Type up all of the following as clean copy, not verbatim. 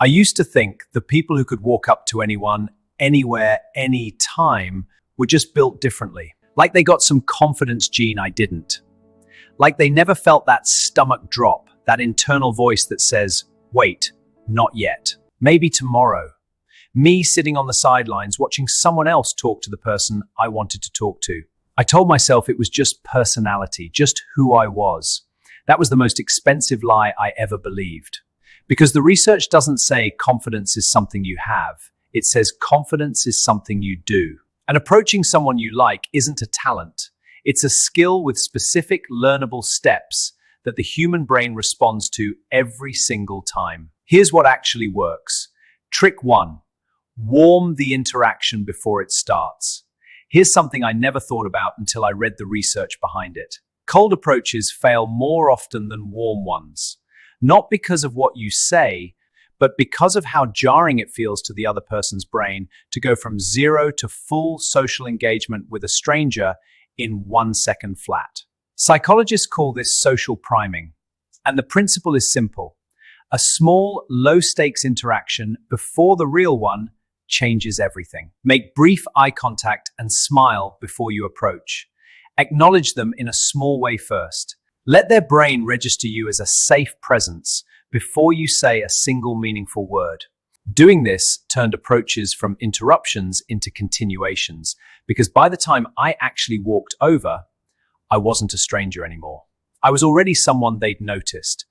I used to think the people who could walk up to anyone, anywhere, anytime were just built differently. Like they got some confidence gene I didn't. Like they never felt that stomach drop, that internal voice that says, wait, not yet. Maybe tomorrow. Me sitting on the sidelines watching someone else talk to the person I wanted to talk to. I told myself it was just personality, just who I was. That was the most expensive lie I ever believed. Because the research doesn't say confidence is something you have. It says confidence is something you do. And approaching someone you like isn't a talent. It's a skill with specific learnable steps that the human brain responds to every single time. Here's what actually works. Trick 1. Warm the interaction before it starts. Here's something I never thought about until I read the research behind it. Cold approaches fail more often than warm ones. Not because of what you say, but because of how jarring it feels to the other person's brain to go from 0 to full social engagement with a stranger in 1 second flat. Psychologists call this social priming, and the principle is simple. A small, low-stakes interaction before the real one changes everything. Make brief eye contact and smile before you approach. Acknowledge them in a small way first. Let their brain register you as a safe presence before you say a single meaningful word. Doing this turned approaches from interruptions into continuations, because by the time I actually walked over, I wasn't a stranger anymore. I was already someone they'd noticed.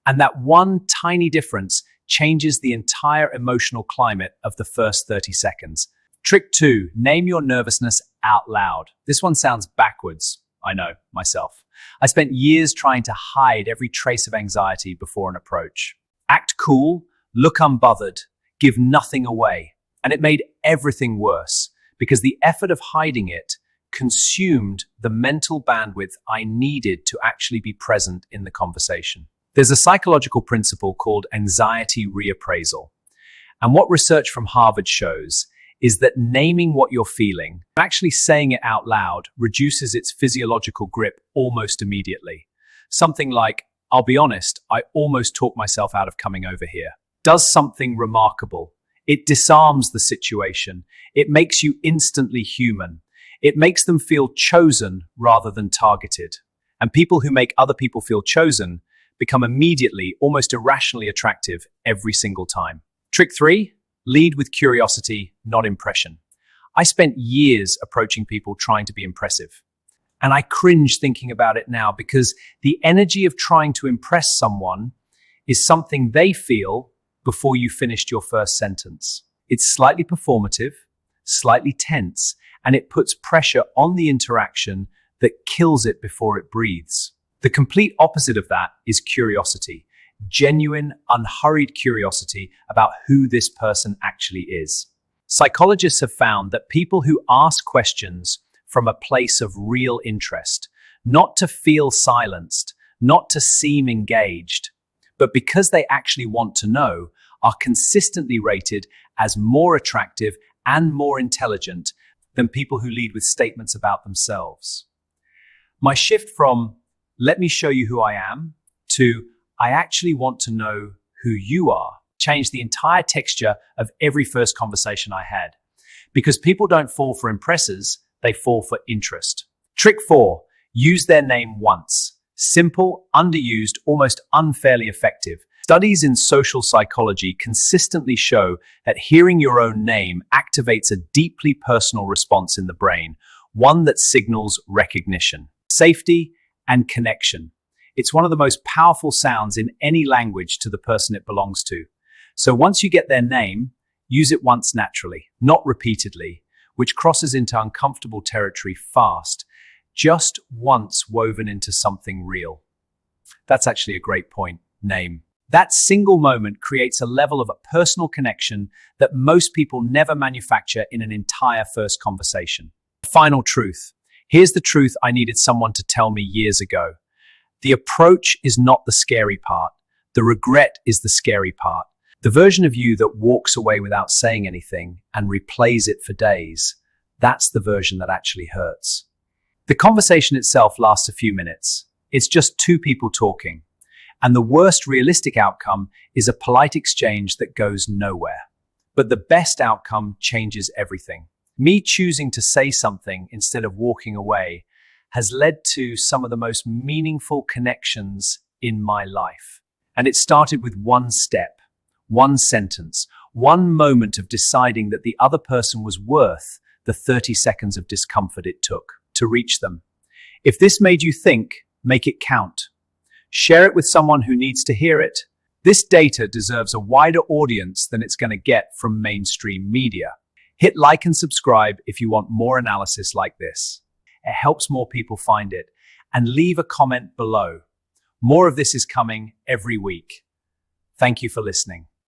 And that one tiny difference changes the entire emotional climate of the first 30 seconds. Trick 2, name your nervousness out loud. This one sounds backwards. I know, myself. I spent years trying to hide every trace of anxiety before an approach. Act cool, look unbothered, give nothing away. And it made everything worse because the effort of hiding it consumed the mental bandwidth I needed to actually be present in the conversation. There's a psychological principle called anxiety reappraisal. And what research from Harvard shows is that naming what you're feeling, actually saying it out loud, reduces its physiological grip almost immediately. Something like, I'll be honest, I almost talked myself out of coming over here. Does something remarkable. It disarms the situation. It makes you instantly human. It makes them feel chosen rather than targeted. And people who make other people feel chosen become immediately, almost irrationally attractive every single time. Trick 3. Lead with curiosity, not impression. I spent years approaching people trying to be impressive. And I cringe thinking about it now because the energy of trying to impress someone is something they feel before you finished your first sentence. It's slightly performative, slightly tense, and it puts pressure on the interaction that kills it before it breathes. The complete opposite of that is curiosity. Genuine, unhurried curiosity about who this person actually is. Psychologists have found that people who ask questions from a place of real interest, not to feel silenced, not to seem engaged, but because they actually want to know, are consistently rated as more attractive and more intelligent than people who lead with statements about themselves. My shift from, let me show you who I am, to, I actually want to know who you are, changed the entire texture of every first conversation I had. Because people don't fall for impressors, they fall for interest. Trick 4, use their name once. Simple, underused, almost unfairly effective. Studies in social psychology consistently show that hearing your own name activates a deeply personal response in the brain, one that signals recognition, safety, and connection. It's one of the most powerful sounds in any language to the person it belongs to. So once you get their name, use it once naturally, not repeatedly, which crosses into uncomfortable territory fast, just once woven into something real. That's actually a great point, name. That single moment creates a level of a personal connection that most people never manufacture in an entire first conversation. Final truth. Here's the truth I needed someone to tell me years ago. The approach is not the scary part. The regret is the scary part. The version of you that walks away without saying anything and replays it for days, that's the version that actually hurts. The conversation itself lasts a few minutes. It's just two people talking. And the worst realistic outcome is a polite exchange that goes nowhere. But the best outcome changes everything. Me choosing to say something instead of walking away has led to some of the most meaningful connections in my life. And it started with one step, one sentence, one moment of deciding that the other person was worth the 30 seconds of discomfort it took to reach them. If this made you think, make it count. Share it with someone who needs to hear it. This data deserves a wider audience than it's going to get from mainstream media. Hit like and subscribe if you want more analysis like this. It helps more people find it. And leave a comment below. More of this is coming every week. Thank you for listening.